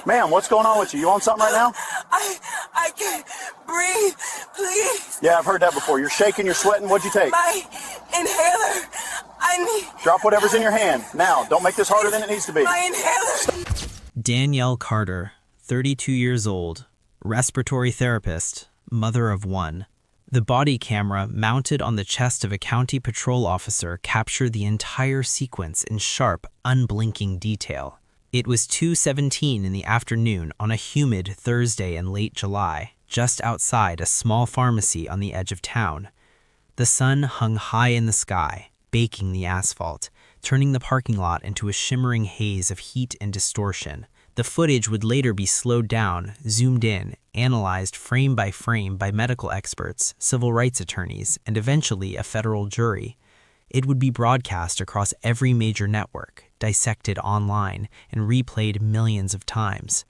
Ma'am, what's going on with you? You on something right now? I can't breathe. Please. Yeah, I've heard that before. You're shaking, you're sweating. What'd you take? My inhaler. I need... Drop whatever's in your hand. Now, don't make this harder than it needs to be. My inhaler. Danielle Carter, 32 years old, respiratory therapist, mother of one. The body camera mounted on the chest of a county patrol officer captured the entire sequence in sharp, unblinking detail. It was 2:17 in the afternoon on a humid Thursday in late July, just outside a small pharmacy on the edge of town. The sun hung high in the sky, baking the asphalt, turning the parking lot into a shimmering haze of heat and distortion. The footage would later be slowed down, zoomed in, analyzed frame by medical experts, civil rights attorneys, and eventually a federal jury. It would be broadcast across every major network, dissected online, and replayed millions of times.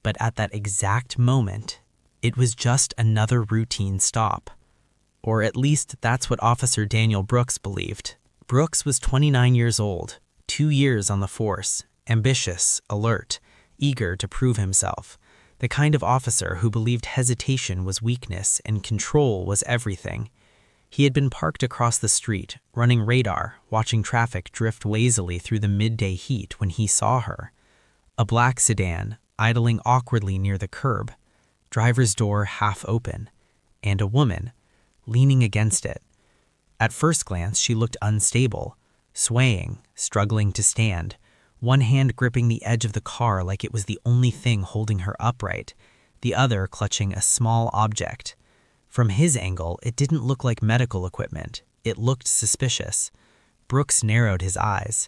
But at that exact moment, it was just another routine stop. Or at least that's what Officer Daniel Brooks believed. Brooks was 29 years old, 2 years on the force, ambitious, alert, eager to prove himself. The kind of officer who believed hesitation was weakness and control was everything. He had been parked across the street, running radar, watching traffic drift lazily through the midday heat when he saw her. A black sedan, idling awkwardly near the curb, driver's door half open, and a woman, leaning against it. At first glance, she looked unstable, swaying, struggling to stand, one hand gripping the edge of the car like it was the only thing holding her upright, the other clutching a small object. From his angle, it didn't look like medical equipment. It looked suspicious. Brooks narrowed his eyes.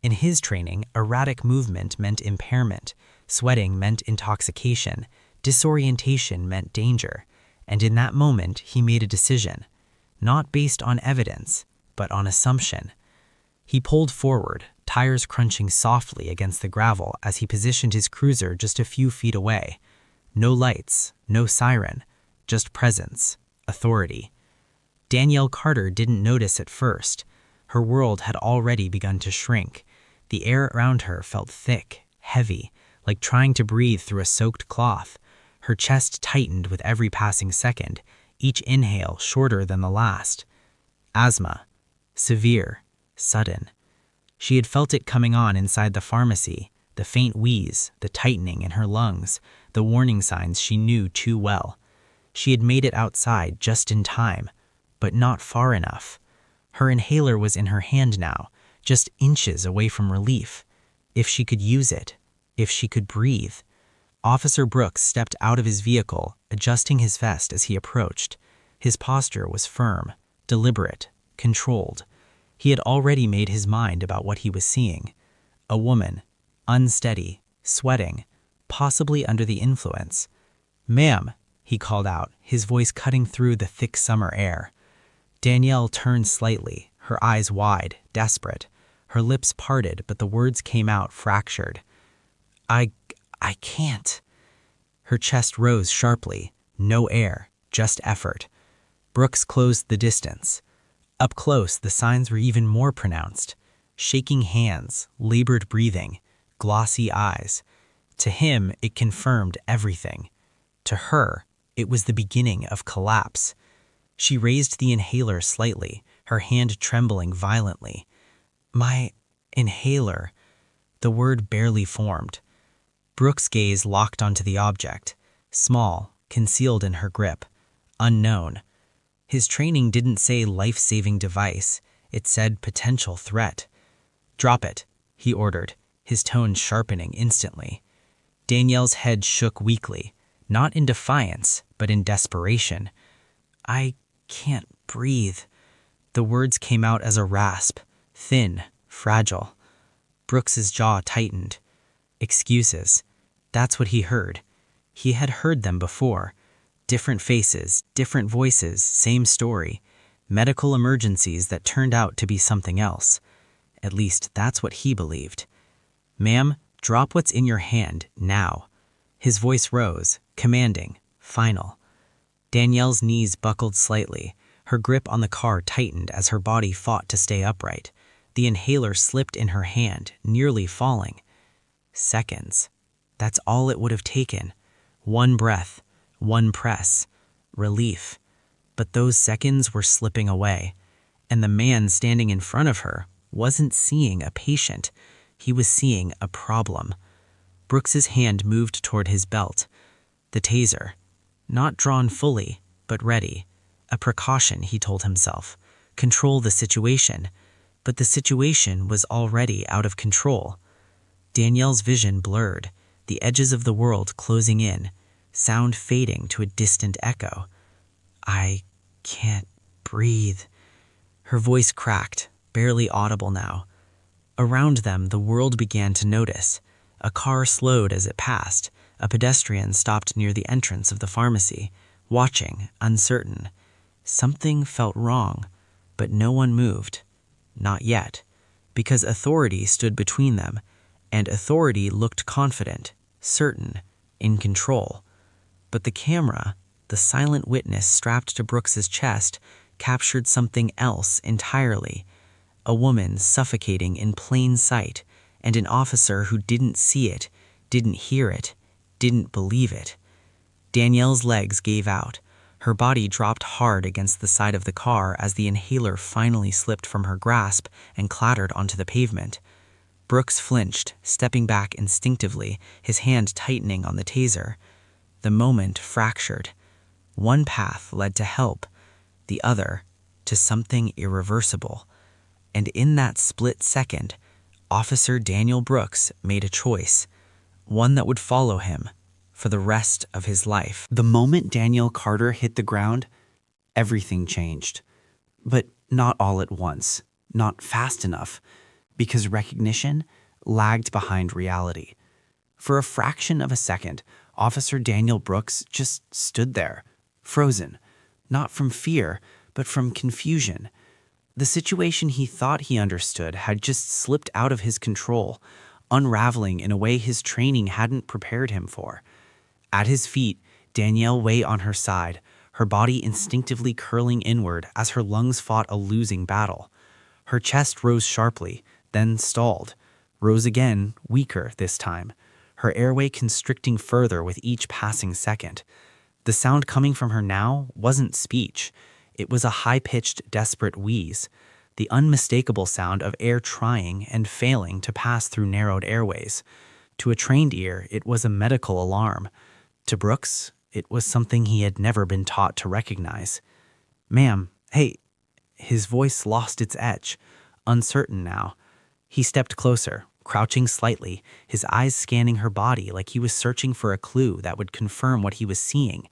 In his training, erratic movement meant impairment, sweating meant intoxication, disorientation meant danger, and in that moment he made a decision, not based on evidence, but on assumption. He pulled forward, tires crunching softly against the gravel as he positioned his cruiser just a few feet away. No lights, no siren, just presence, authority. Danielle Carter didn't notice at first. Her world had already begun to shrink. The air around her felt thick, heavy, like trying to breathe through a soaked cloth. Her chest tightened with every passing second, each inhale shorter than the last. Asthma. Severe. Sudden. She had felt it coming on inside the pharmacy, the faint wheeze, the tightening in her lungs, the warning signs she knew too well. She had made it outside just in time, but not far enough. Her inhaler was in her hand now, just inches away from relief. If she could use it, if she could breathe. Officer Brooks stepped out of his vehicle, adjusting his vest as he approached. His posture was firm, deliberate, controlled. He had already made his mind about what he was seeing. A woman, unsteady, sweating, possibly under the influence. "Ma'am," he called out, his voice cutting through the thick summer air. Danielle turned slightly, her eyes wide, desperate. Her lips parted, but the words came out fractured. I can't." Her chest rose sharply. No air, just effort. Brooks closed the distance. Up close, the signs were even more pronounced. Shaking hands, labored breathing, glossy eyes. To him, it confirmed everything. To her, it was the beginning of collapse. She raised the inhaler slightly, her hand trembling violently. "My inhaler." The word barely formed. Brooks' gaze locked onto the object, small, concealed in her grip, unknown. His training didn't say life-saving device, it said potential threat. "Drop it," he ordered, his tone sharpening instantly. Danielle's head shook weakly, not in defiance, but in desperation. "I can't breathe." The words came out as a rasp, thin, fragile. Brooks's jaw tightened. Excuses. That's what he heard. He had heard them before. Different faces, different voices, same story. Medical emergencies that turned out to be something else. At least that's what he believed. "Ma'am, drop what's in your hand, now." His voice rose, commanding, final. Danielle's knees buckled slightly. Her grip on the car tightened as her body fought to stay upright. The inhaler slipped in her hand, nearly falling. Seconds. That's all it would have taken. One breath, one press, relief. But those seconds were slipping away, and the man standing in front of her wasn't seeing a patient. He was seeing a problem. Brooks's hand moved toward his belt. The taser. Not drawn fully, but ready. A precaution, he told himself. Control the situation. But the situation was already out of control. Danielle's vision blurred, the edges of the world closing in, sound fading to a distant echo. I can't breathe. Her voice cracked, barely audible now. Around them, the world began to notice. A car slowed as it passed. A pedestrian stopped near the entrance of the pharmacy, watching, uncertain. Something felt wrong, but no one moved. Not yet, because authority stood between them, and authority looked confident, certain, in control. But the camera, the silent witness strapped to Brooks's chest, captured something else entirely. A woman suffocating in plain sight, and an officer who didn't see it, didn't hear it, didn't believe it. Danielle's legs gave out. Her body dropped hard against the side of the car as the inhaler finally slipped from her grasp and clattered onto the pavement. Brooks flinched, stepping back instinctively, his hand tightening on the taser. The moment fractured. One path led to help, the other to something irreversible. And in that split second, Officer Daniel Brooks made a choice, one that would follow him for the rest of his life. The moment Daniel Carter hit the ground, everything changed. But not all at once, not fast enough, because recognition lagged behind reality. For a fraction of a second, Officer Daniel Brooks just stood there, frozen, not from fear, but from confusion. The situation he thought he understood had just slipped out of his control, unraveling in a way his training hadn't prepared him for. At his feet, Danielle lay on her side, her body instinctively curling inward as her lungs fought a losing battle. Her chest rose sharply, then stalled, rose again, weaker this time, her airway constricting further with each passing second. The sound coming from her now wasn't speech. It was a high-pitched, desperate wheeze, the unmistakable sound of air trying and failing to pass through narrowed airways. To a trained ear, it was a medical alarm. To Brooks, it was something he had never been taught to recognize. "Ma'am, hey." His voice lost its edge, uncertain now. He stepped closer, crouching slightly, his eyes scanning her body like he was searching for a clue that would confirm what he was seeing.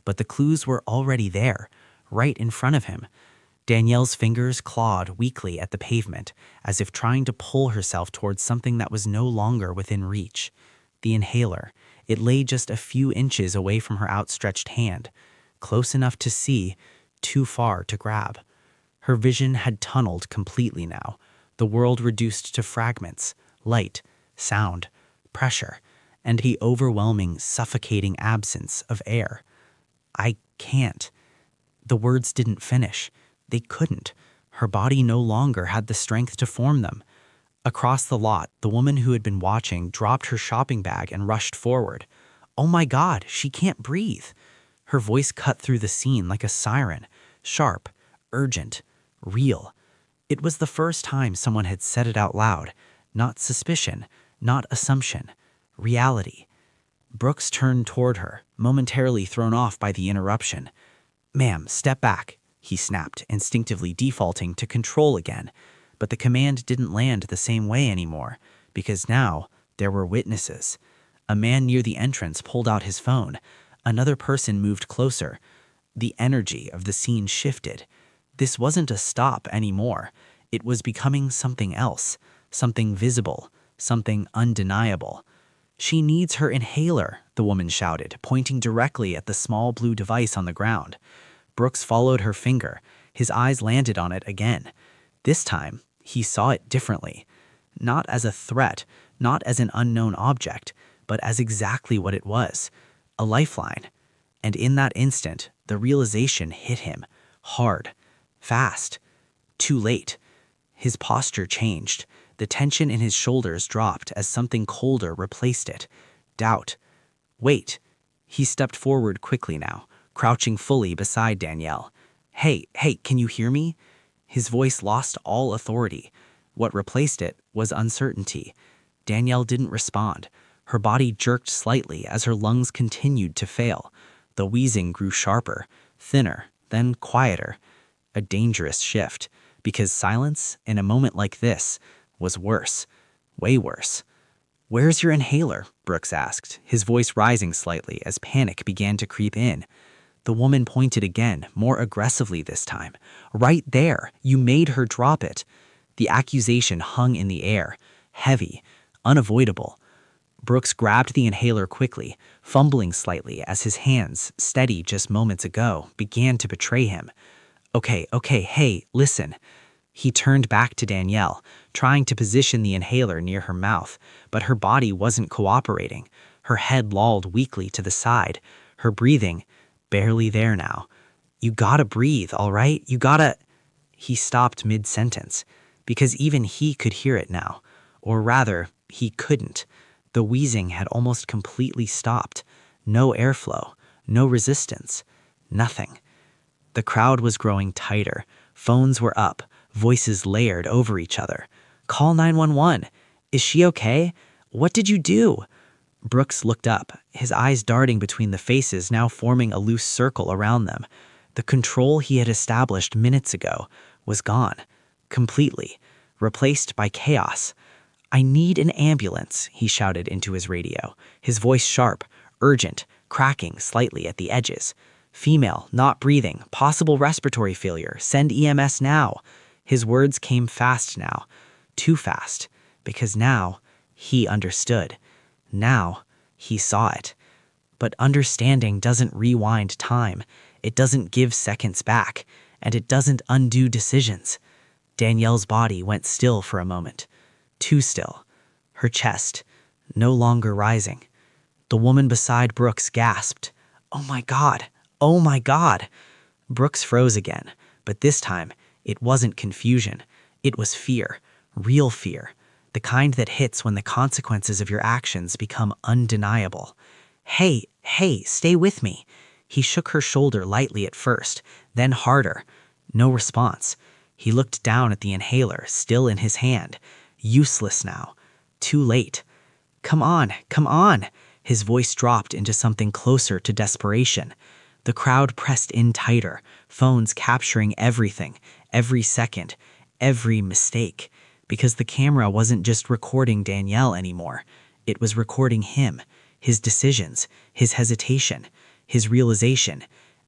But the clues were already there, right in front of him. Danielle's fingers clawed weakly at the pavement, as if trying to pull herself towards something that was no longer within reach. The inhaler. It lay just a few inches away from her outstretched hand, close enough to see, too far to grab. Her vision had tunneled completely now, the world reduced to fragments, light, sound, pressure, and the overwhelming, suffocating absence of air. "I can't." The words didn't finish. They couldn't. Her body no longer had the strength to form them. Across the lot, the woman who had been watching dropped her shopping bag and rushed forward. "Oh my God, she can't breathe." Her voice cut through the scene like a siren, sharp, urgent, real. It was the first time someone had said it out loud. Not suspicion, not assumption, reality. Brooks turned toward her, momentarily thrown off by the interruption. "Ma'am, step back," he snapped, instinctively defaulting to control again. But the command didn't land the same way anymore, because now there were witnesses. A man near the entrance pulled out his phone. Another person moved closer. The energy of the scene shifted. This wasn't a stop anymore. It was becoming something else, something visible, something undeniable. "She needs her inhaler," the woman shouted, pointing directly at the small blue device on the ground. Brooks followed her finger. His eyes landed on it again. This time, he saw it differently. Not as a threat, not as an unknown object, but as exactly what it was, a lifeline. And in that instant, the realization hit him, hard, fast, too late. His posture changed. The tension in his shoulders dropped as something colder replaced it. doubt. Wait. He stepped forward quickly now, crouching fully beside Danielle. Hey, can you hear me? His voice lost all authority. What replaced it was uncertainty. Danielle didn't respond. Her body jerked slightly as her lungs continued to fail. The wheezing grew sharper, thinner, then quieter. A dangerous shift, because silence, in a moment like this, was worse. Way worse. "Where's your inhaler?" Brooks asked, his voice rising slightly as panic began to creep in. The woman pointed again, more aggressively this time. "Right there! You made her drop it!" The accusation hung in the air, heavy, unavoidable. Brooks grabbed the inhaler quickly, fumbling slightly as his hands, steady just moments ago, began to betray him. Okay, hey, listen." He turned back to Danielle, trying to position the inhaler near her mouth, but her body wasn't cooperating. Her head lolled weakly to the side, her breathing barely there now. "You gotta breathe, all right? You gotta—" He stopped mid-sentence, because even he could hear it now. Or rather, he couldn't. The wheezing had almost completely stopped. No airflow, no resistance, nothing. The crowd was growing tighter. Phones were up, voices layered over each other. "Call 911. Is she okay? What did you do?" Brooks looked up, his eyes darting between the faces now forming a loose circle around them. The control he had established minutes ago was gone, completely, replaced by chaos. "I need an ambulance," he shouted into his radio, his voice sharp, urgent, cracking slightly at the edges. "Female, not breathing, possible respiratory failure, send EMS now." His words came fast now, too fast, because now he understood. Now he saw it. But understanding doesn't rewind time, it doesn't give seconds back, and it doesn't undo decisions. Danielle's body went still for a moment. Too still. Her chest, no longer rising. The woman beside Brooks gasped, "Oh my God! Oh my God!" Brooks froze again, but this time, it wasn't confusion. It was fear, real fear, the kind that hits when the consequences of your actions become undeniable. Hey, stay with me." He shook her shoulder lightly at first, then harder. No response. He looked down at the inhaler, still in his hand. Useless now. Too late. Come on. His voice dropped into something closer to desperation. The crowd pressed in tighter, phones capturing everything, every second, every mistake. Because the camera wasn't just recording Danielle anymore. It was recording him, his decisions, his hesitation, his realization,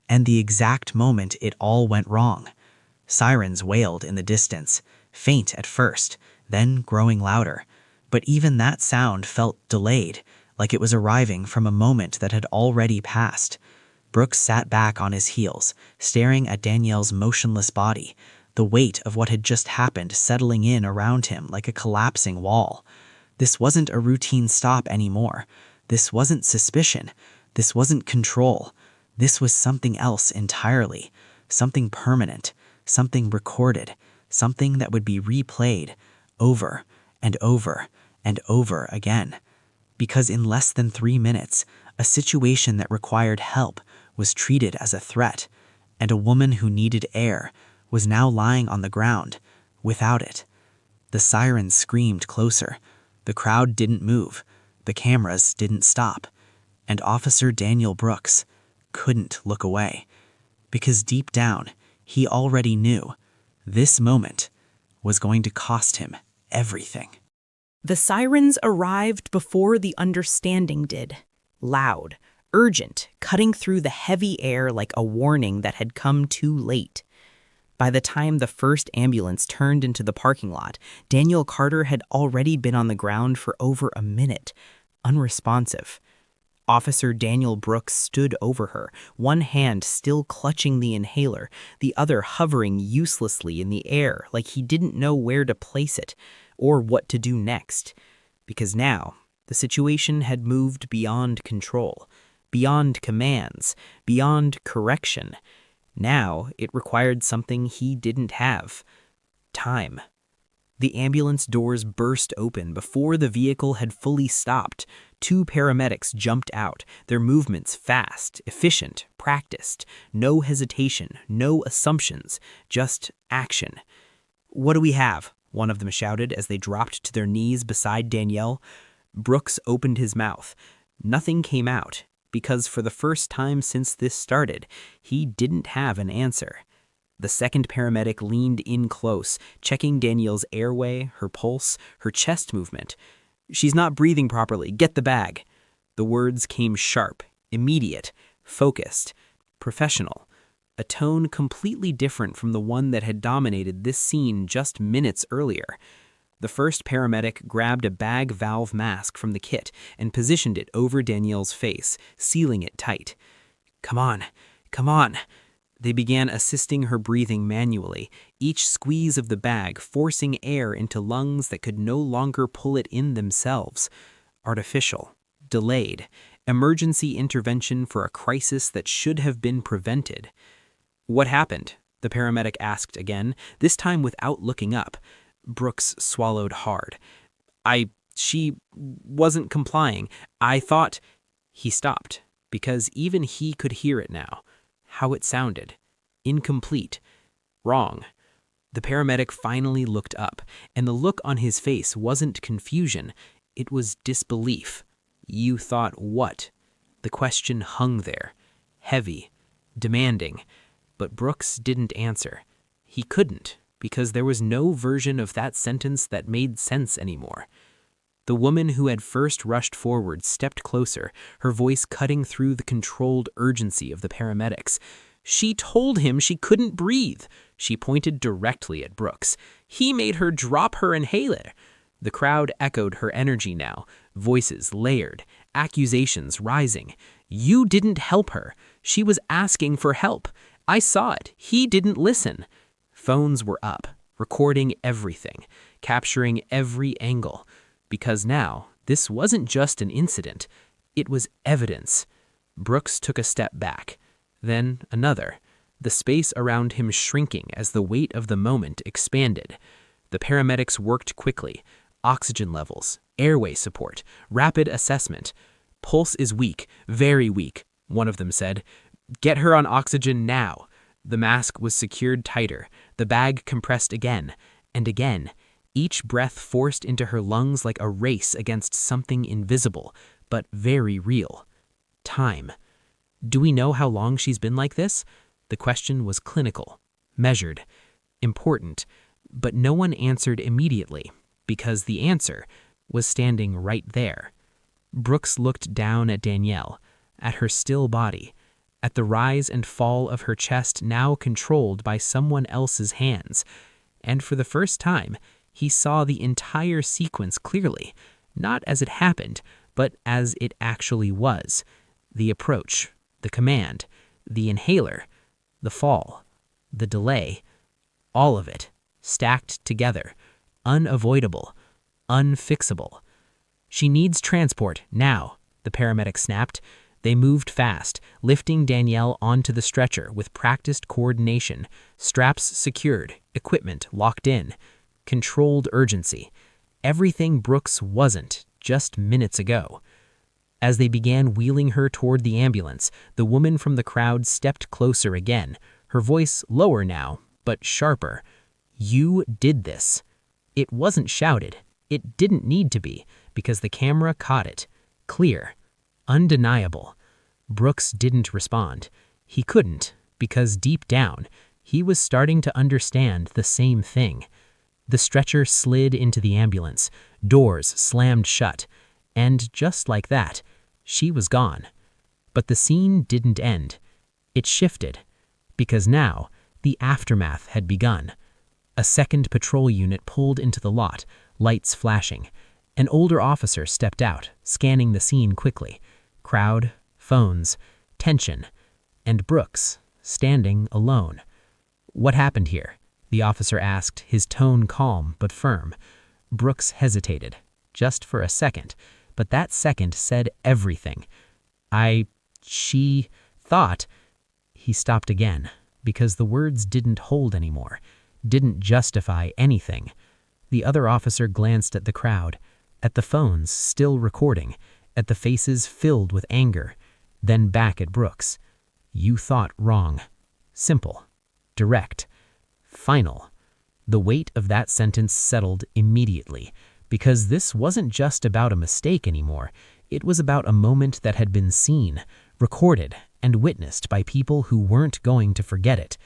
and the exact moment it all went wrong. Sirens wailed in the distance, faint at first, then growing louder. But even that sound felt delayed, like it was arriving from a moment that had already passed. Brooks sat back on his heels, staring at Danielle's motionless body, the weight of what had just happened settling in around him like a collapsing wall. This wasn't a routine stop anymore. This wasn't suspicion. This wasn't control. This was something else entirely. Something permanent. Something recorded. Something that would be replayed over and over and over again. Because in less than 3 minutes, a situation that required help was treated as a threat, and a woman who needed air was now lying on the ground, without it. The sirens screamed closer. The crowd didn't move. The cameras didn't stop. And Officer Daniel Brooks couldn't look away. Because deep down, he already knew this moment was going to cost him everything. The sirens arrived before the understanding did. Loud, urgent, cutting through the heavy air like a warning that had come too late. By the time the first ambulance turned into the parking lot, Danielle Carter had already been on the ground for over a minute, unresponsive. Officer Daniel Brooks stood over her, one hand still clutching the inhaler, the other hovering uselessly in the air like he didn't know where to place it or what to do next. Because now, the situation had moved beyond control, beyond commands, beyond correction. Now, it required something he didn't have. Time. The ambulance doors burst open before the vehicle had fully stopped. 2 paramedics jumped out, their movements fast, efficient, practiced. No hesitation, no assumptions, just action. "What do we have?" one of them shouted as they dropped to their knees beside Danielle. Brooks opened his mouth. Nothing came out, because for the first time since this started, he didn't have an answer. The second paramedic leaned in close, checking Danielle's airway, her pulse, her chest movement. "She's not breathing properly. Get the bag." The words came sharp, immediate, focused, professional. A tone completely different from the one that had dominated this scene just minutes earlier. The first paramedic grabbed a bag valve mask from the kit and positioned it over Danielle's face, sealing it tight. "Come on, come on." They began assisting her breathing manually, each squeeze of the bag forcing air into lungs that could no longer pull it in themselves. Artificial, delayed, emergency intervention for a crisis that should have been prevented. "What happened?" the paramedic asked again, this time without looking up. Brooks swallowed hard. She wasn't complying. I thought." He stopped, because even he could hear it now. How it sounded. Incomplete. Wrong. The paramedic finally looked up, and the look on his face wasn't confusion. It was disbelief. "You thought what?" The question hung there. Heavy. Demanding. But Brooks didn't answer. He couldn't, because there was no version of that sentence that made sense anymore. The woman who had first rushed forward stepped closer, her voice cutting through the controlled urgency of the paramedics. "She told him she couldn't breathe." She pointed directly at Brooks. "He made her drop her inhaler." The crowd echoed her energy now, voices layered, accusations rising. "You didn't help her. She was asking for help. I saw it. He didn't listen." Phones were up, recording everything, capturing every angle. Because now, this wasn't just an incident. It was evidence. Brooks took a step back, then another, the space around him shrinking as the weight of the moment expanded. The paramedics worked quickly. Oxygen levels, airway support, rapid assessment. "Pulse is weak, very weak," one of them said. "Get her on oxygen now." The mask was secured tighter, the bag compressed again, and again, each breath forced into her lungs like a race against something invisible, but very real. Time. "Do we know how long she's been like this?" The question was clinical, measured, important, but no one answered immediately, because the answer was standing right there. Brooks looked down at Danielle, at her still body, at the rise and fall of her chest now controlled by someone else's hands, and for the first time, he saw the entire sequence clearly, not as it happened, but as it actually was. The approach, the command, the inhaler, the fall, the delay, all of it, stacked together, unavoidable, unfixable. "She needs transport, now," the paramedic snapped. They moved fast, lifting Danielle onto the stretcher with practiced coordination, straps secured, equipment locked in. Controlled urgency. Everything Brooks wasn't just minutes ago. As they began wheeling her toward the ambulance, the woman from the crowd stepped closer again, her voice lower now, but sharper. "You did this." It wasn't shouted. It didn't need to be, because the camera caught it. Clear. Undeniable. Brooks didn't respond. He couldn't, because deep down, he was starting to understand the same thing. The stretcher slid into the ambulance, doors slammed shut, and just like that, she was gone. But the scene didn't end. It shifted, because now the aftermath had begun. A second patrol unit pulled into the lot, lights flashing. An older officer stepped out, scanning the scene quickly. Crowd, phones, tension, and Brooks, standing alone. "What happened here?" the officer asked, his tone calm but firm. Brooks hesitated, just for a second, but that second said everything. She thought. He stopped again, because the words didn't hold anymore, didn't justify anything. The other officer glanced at the crowd, at the phones still recording, at the faces filled with anger, then back at Brooks. You thought wrong. Simple. Direct. Final. The weight of that sentence settled immediately, because this wasn't just about a mistake anymore. It was about a moment that had been seen, recorded, and witnessed by people who weren't going to forget it.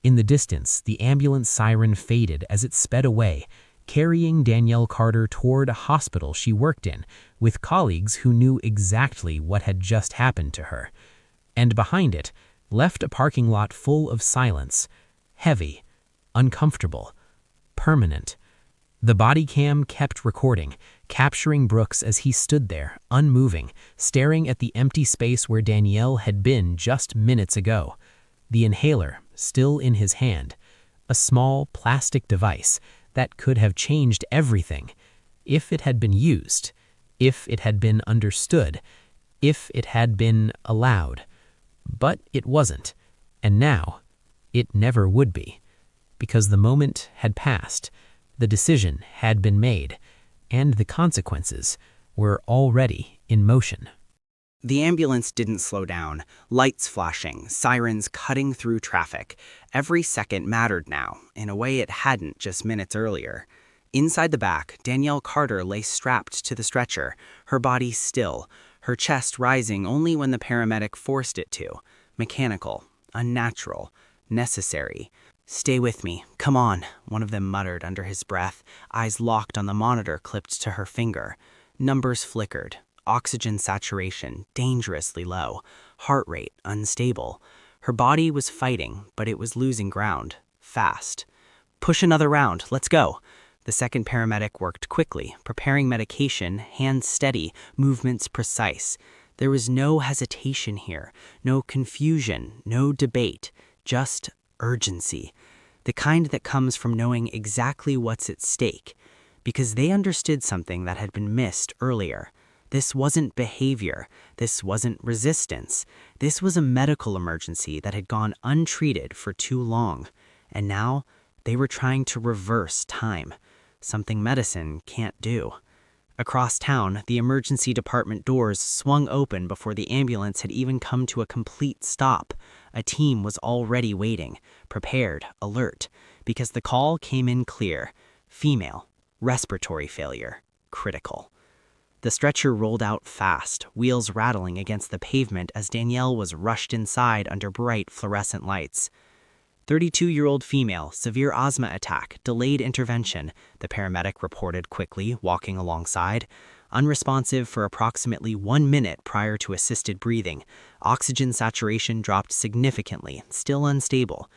In the distance, the ambulance siren faded as it sped away, carrying Danielle Carter toward a hospital she worked in, with colleagues who knew exactly what had just happened to her. And behind it, left a parking lot full of silence, heavy, uncomfortable, permanent. The body cam kept recording, capturing Brooks as he stood there, unmoving, staring at the empty space where Danielle had been just minutes ago. The inhaler still in his hand, a small plastic device that could have changed everything if it had been used, if it had been understood, if it had been allowed. But it wasn't, and now it never would be, because the moment had passed, the decision had been made, and the consequences were already in motion. The ambulance didn't slow down, lights flashing, sirens cutting through traffic. Every second mattered now, in a way it hadn't just minutes earlier. Inside the back, Danielle Carter lay strapped to the stretcher, her body still, her chest rising only when the paramedic forced it to. Mechanical, unnatural, necessary. "Stay with me, come on," one of them muttered under his breath, eyes locked on the monitor clipped to her finger. Numbers flickered. Oxygen saturation dangerously low, heart rate unstable. Her body was fighting, but it was losing ground, fast. "Push another round, let's go." The second paramedic worked quickly, preparing medication, hands steady, movements precise. There was no hesitation here, no confusion, no debate, just urgency. The kind that comes from knowing exactly what's at stake, because they understood something that had been missed earlier. This wasn't behavior. This wasn't resistance. This was a medical emergency that had gone untreated for too long. And now they were trying to reverse time, something medicine can't do. Across town, the emergency department doors swung open before the ambulance had even come to a complete stop. A team was already waiting, prepared, alert, because the call came in clear. Female, respiratory failure, critical. The stretcher rolled out fast, wheels rattling against the pavement as Danielle was rushed inside under bright fluorescent lights. 32-year-old female, severe asthma attack, delayed intervention, the paramedic reported quickly, walking alongside. Unresponsive for approximately 1 minute prior to assisted breathing. Oxygen saturation dropped significantly, still unstable.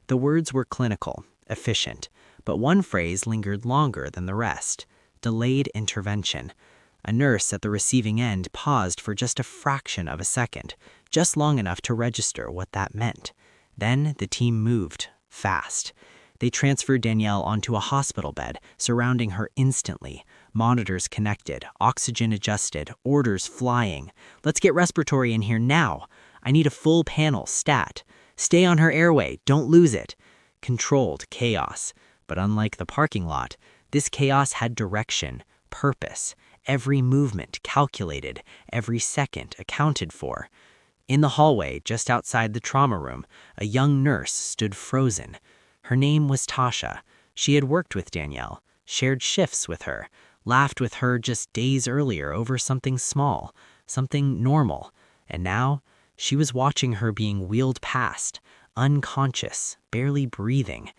The words were clinical, efficient, but one phrase lingered longer than the rest. Delayed intervention. A nurse at the receiving end paused for just a fraction of a second, just long enough to register what that meant. Then the team moved, fast. They transferred Danielle onto a hospital bed, surrounding her instantly. Monitors connected, oxygen adjusted, orders flying. "Let's get respiratory in here now. I need a full panel, stat. Stay on her airway, don't lose it." Controlled chaos. But unlike the parking lot, this chaos had direction, purpose. Every movement calculated, every second accounted for. In the hallway, just outside the trauma room, a young nurse stood frozen. Her name was Tasha. She had worked with Danielle, shared shifts with her, laughed with her just days earlier over something small, something normal. And now, she was watching her being wheeled past, unconscious, barely breathing.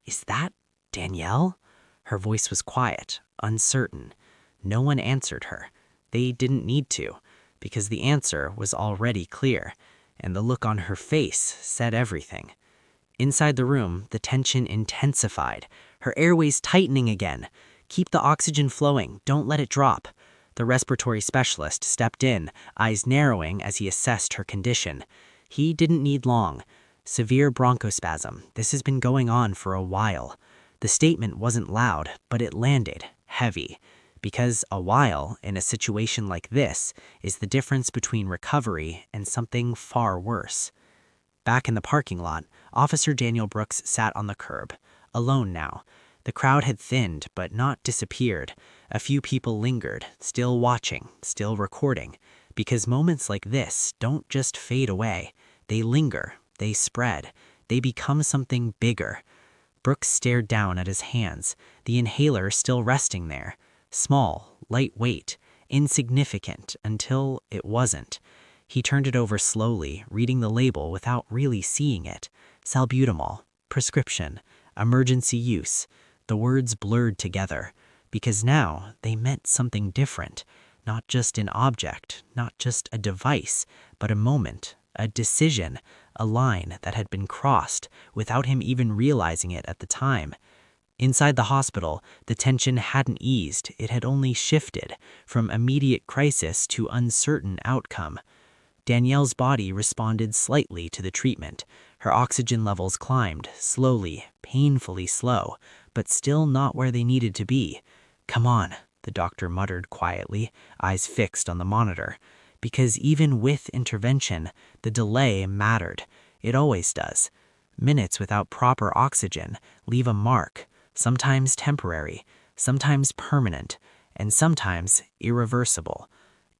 "Is that Danielle?" Her voice was quiet, uncertain. No one answered her. They didn't need to, because the answer was already clear, and the look on her face said everything. Inside the room, the tension intensified, her airways tightening again. "Keep the oxygen flowing, don't let it drop." The respiratory specialist stepped in, eyes narrowing as he assessed her condition. He didn't need long. "Severe bronchospasm. This has been going on for a while." The statement wasn't loud, but it landed, heavy. Because a while, in a situation like this, is the difference between recovery and something far worse. Back in the parking lot, Officer Daniel Brooks sat on the curb, alone now. The crowd had thinned, but not disappeared. A few people lingered, still watching, still recording, because moments like this don't just fade away. They linger, they spread, they become something bigger. Brooks stared down at his hands, the inhaler still resting there. Small, lightweight, insignificant, until it wasn't. He turned it over slowly, reading the label without really seeing it. Salbutamol, prescription, emergency use. The words blurred together, because now they meant something different. Not just an object, not just a device, but a moment, a decision, a line that had been crossed without him even realizing it at the time. Inside the hospital, the tension hadn't eased, it had only shifted from immediate crisis to uncertain outcome. Danielle's body responded slightly to the treatment. Her oxygen levels climbed, slowly, painfully slow, but still not where they needed to be. "Come on," the doctor muttered quietly, eyes fixed on the monitor. Because even with intervention, the delay mattered. It always does. Minutes without proper oxygen leave a mark, sometimes temporary, sometimes permanent, and sometimes irreversible.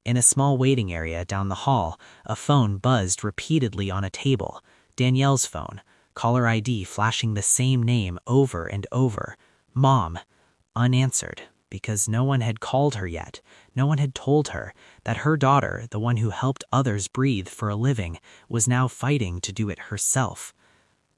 In a small waiting area down the hall, a phone buzzed repeatedly on a table. Danielle's phone, caller ID flashing the same name over and over. Mom. Unanswered, because no one had called her yet. No one had told her that her daughter, the one who helped others breathe for a living, was now fighting to do it herself.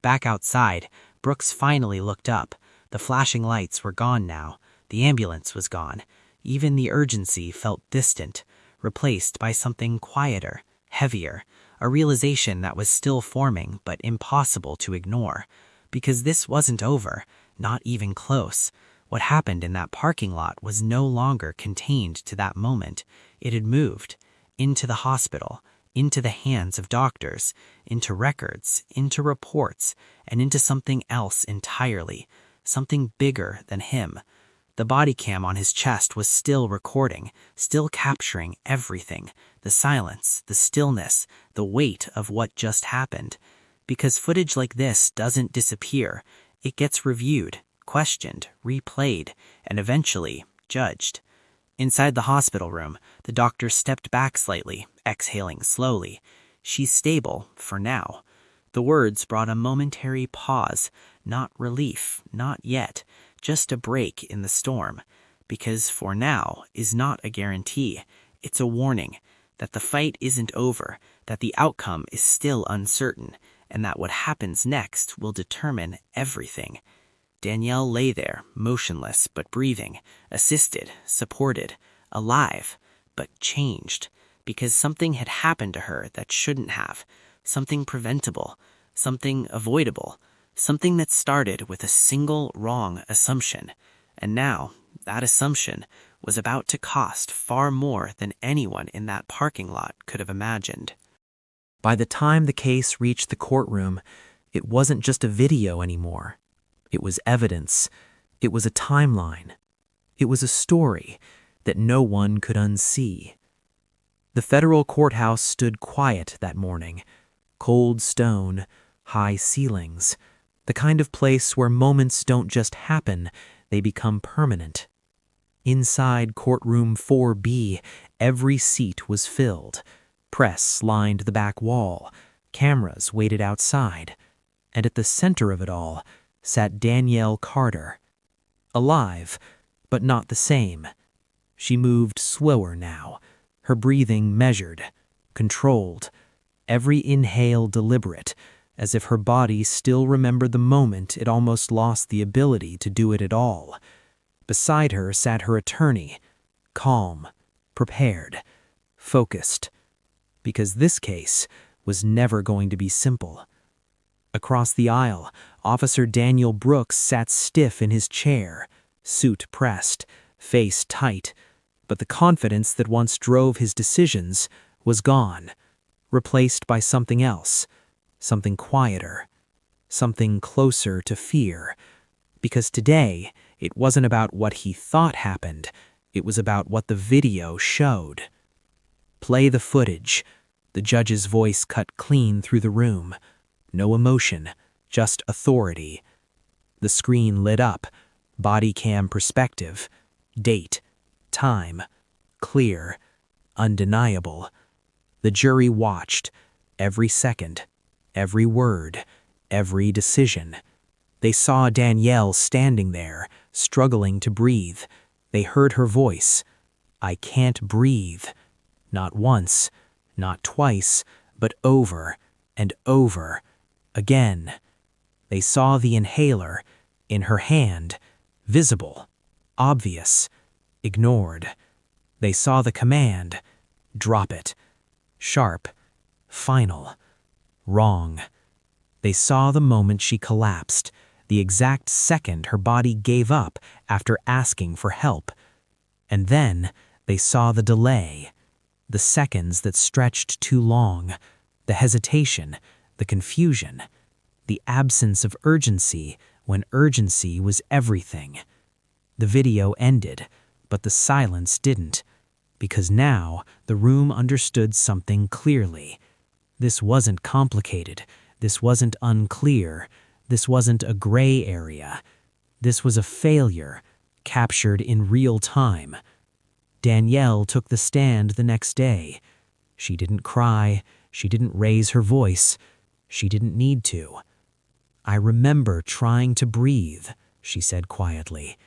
Back outside, Brooks finally looked up. The flashing lights were gone now. The ambulance was gone. Even the urgency felt distant, replaced by something quieter, heavier, a realization that was still forming but impossible to ignore. Because this wasn't over, not even close. What happened in that parking lot was no longer contained to that moment. It had moved into the hospital, into the hands of doctors, into records, into reports, and into something else entirely, something bigger than him. The body cam on his chest was still recording, still capturing everything, the silence, the stillness, the weight of what just happened. Because footage like this doesn't disappear, it gets reviewed, questioned, replayed, and eventually judged. Inside the hospital room, the doctor stepped back slightly, exhaling slowly. "She's stable, for now." The words brought a momentary pause, not relief, not yet, just a break in the storm. Because "for now" is not a guarantee, it's a warning that the fight isn't over, that the outcome is still uncertain, and that what happens next will determine everything. Danielle lay there, motionless but breathing, assisted, supported, alive, but changed, because something had happened to her that shouldn't have, something preventable, something avoidable, something that started with a single wrong assumption, and now that assumption was about to cost far more than anyone in that parking lot could have imagined. By the time the case reached the courtroom, it wasn't just a video anymore. It was evidence. It was a timeline. It was a story that no one could unsee. The federal courthouse stood quiet that morning. Cold stone, high ceilings. The kind of place where moments don't just happen, they become permanent. Inside courtroom 4B, every seat was filled. Press lined the back wall. Cameras waited outside. And at the center of it all sat Danielle Carter. Alive, but not the same. She moved slower now, her breathing measured, controlled, every inhale deliberate, as if her body still remembered the moment it almost lost the ability to do it at all. Beside her sat her attorney, calm, prepared, focused, because this case was never going to be simple. Across the aisle, Officer Daniel Brooks sat stiff in his chair, suit pressed, face tight, but the confidence that once drove his decisions was gone, replaced by something else, something quieter, something closer to fear. Because today, it wasn't about what he thought happened, it was about what the video showed. "Play the footage." The judge's voice cut clean through the room. No emotion, just authority. The screen lit up, Body cam perspective. Date. Time. Clear. Undeniable. The jury watched. Every second. Every word. Every decision. They saw Danielle standing there, struggling to breathe. They heard her voice. "I can't breathe." Not once, not twice, but over and over again. They saw the inhaler in her hand, visible, obvious, ignored. They saw the command, "Drop it." Sharp, final, wrong. They saw the moment she collapsed, the exact second her body gave up after asking for help. And then they saw the delay, the seconds that stretched too long, the hesitation, the confusion, the absence of urgency when urgency was everything. The video ended, but the silence didn't, because now the room understood something clearly. This wasn't complicated. This wasn't unclear. This wasn't a gray area. This was a failure, captured in real time. Danielle took the stand the next day. She didn't cry. She didn't raise her voice. She didn't need to. "I remember trying to breathe," she said quietly.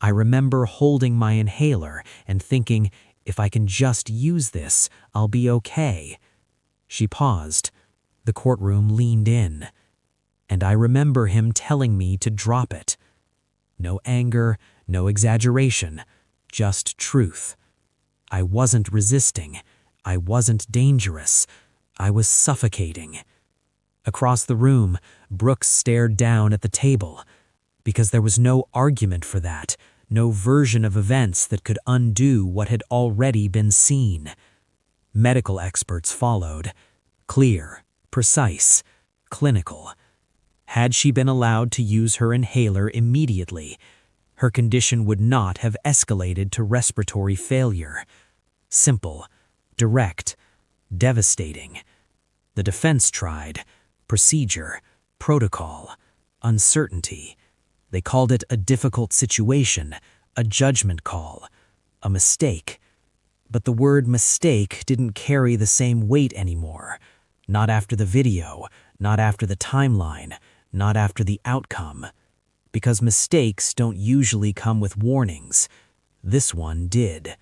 "I remember holding my inhaler and thinking, if I can just use this, I'll be okay." She paused. The courtroom leaned in. "And I remember him telling me to drop it." No anger, no exaggeration, just truth. "I wasn't resisting. I wasn't dangerous. I was suffocating." Across the room, Brooks stared down at the table, because there was no argument for that, no version of events that could undo what had already been seen. Medical experts followed, clear, precise, clinical. Had she been allowed to use her inhaler immediately, her condition would not have escalated to respiratory failure. Simple, direct, devastating. The defense tried. Procedure, protocol, uncertainty. They called it a difficult situation, a judgment call, a mistake. But the word mistake didn't carry the same weight anymore. Not after the video, not after the timeline, not after the outcome. Because mistakes don't usually come with warnings. This one did.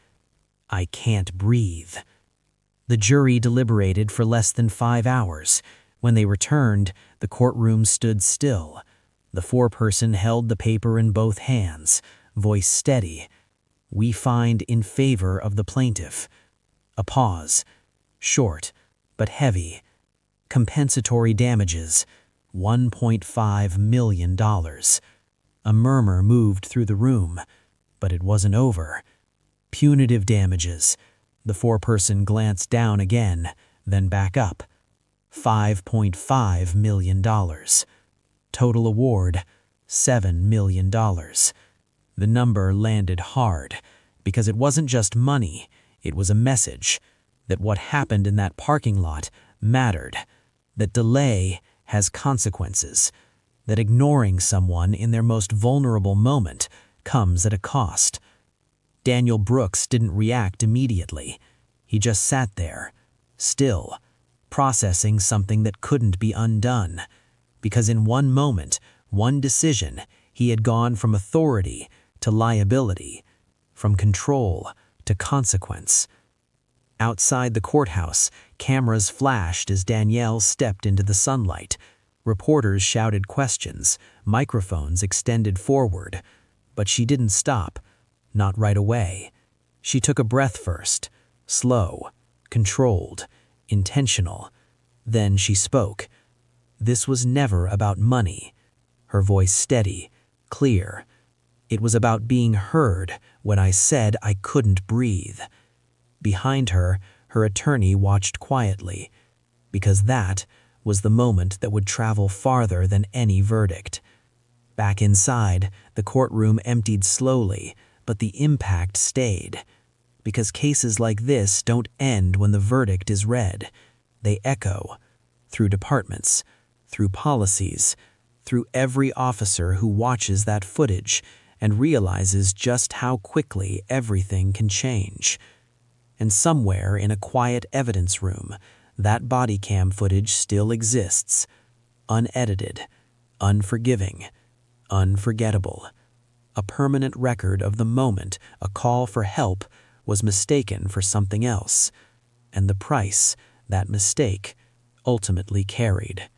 "I can't breathe." The jury deliberated for less than 5 hours. When they returned, the courtroom stood still. The foreperson held the paper in both hands, voice steady. "We find in favor of the plaintiff." A pause. Short, but heavy. Compensatory damages, $1.5 million. A murmur moved through the room, but it wasn't over. Punitive damages. The foreperson glanced down again, then back up. $5.5 million. Total award, $7 million. The number landed hard, because it wasn't just money, it was a message that what happened in that parking lot mattered, that delay has consequences, that ignoring someone in their most vulnerable moment comes at a cost. Daniel Brooks didn't react immediately. He just sat there, still, processing something that couldn't be undone, because in one moment, one decision, he had gone from authority to liability, from control to consequence. Outside the courthouse, cameras flashed as Danielle stepped into the sunlight. Reporters shouted questions, microphones extended forward. But she didn't stop, not right away. She took a breath first, slow, controlled, intentional. Then she spoke. This was never about money. Her voice steady, clear. It was about being heard when I said I couldn't breathe. Behind her, her attorney watched quietly, because that was the moment that would travel farther than any verdict. Back inside, the courtroom emptied slowly, but the impact stayed. Because cases like this don't end when the verdict is read. They echo through departments, through policies, through every officer who watches that footage and realizes just how quickly everything can change. And somewhere in a quiet evidence room, that body cam footage still exists, unedited, unforgiving, unforgettable. A permanent record of the moment a call for help was mistaken for something else, and the price that mistake ultimately carried.